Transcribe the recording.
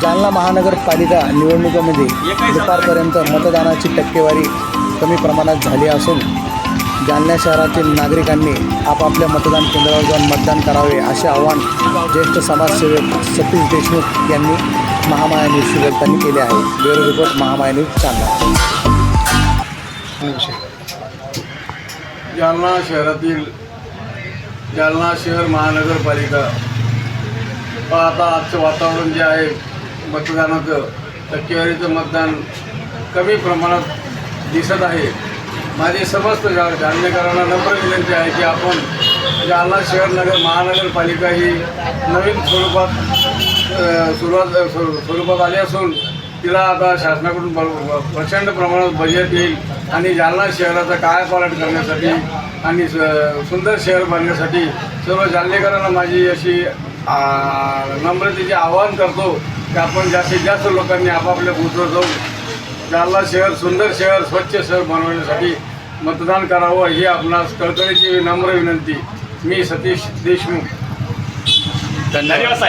जालना महानगरपालिका निवडणुकीमध्ये दुपारपर्यंत मतदानाची टक्केवारी कमी प्रमाणात झाली असून जालना शहरातील नागरिकांनी आपापल्या मतदान केंद्रावर जाऊन मतदान करावे असे आवाहन ज्येष्ठ समाजसेवक सतीश देशमुख यांनी महामाया न्यूजशी बोलताना केले आहे. Bureau report Mahamaya news Jalna. Jalna शहरातील जालना शहर महानगरपालिका आता आजचं वातावरण जे आहे मतदानाचं टक्केवारीचं मतदान कमी प्रमाणात दिसत आहे. माझे समस्त जालनेकरांना नम्र विनंती आहे की आपण जालना शहर महानगरपालिका ही नवीन स्वरूपात आली असून तिला आता शासनाकडून प्रचंड प्रमाणात बजेट येईल आणि जालना शहराचा कायापालट करण्यासाठी आणि सुंदर शहर बनण्यासाठी सर्व जालनेकरांना माझी अशी नम्रतेचे आवाहन करतो की आपण जास्तीत जास्त लोकांनी आपापल्या बूथवर जाऊन जालना शहर सुंदर शहर स्वच्छ शहर बनवण्यासाठी मतदान करावं ही आपणास कळकळीची नम्र विनंती. मी सतीश देशमुख. धन्यवाद.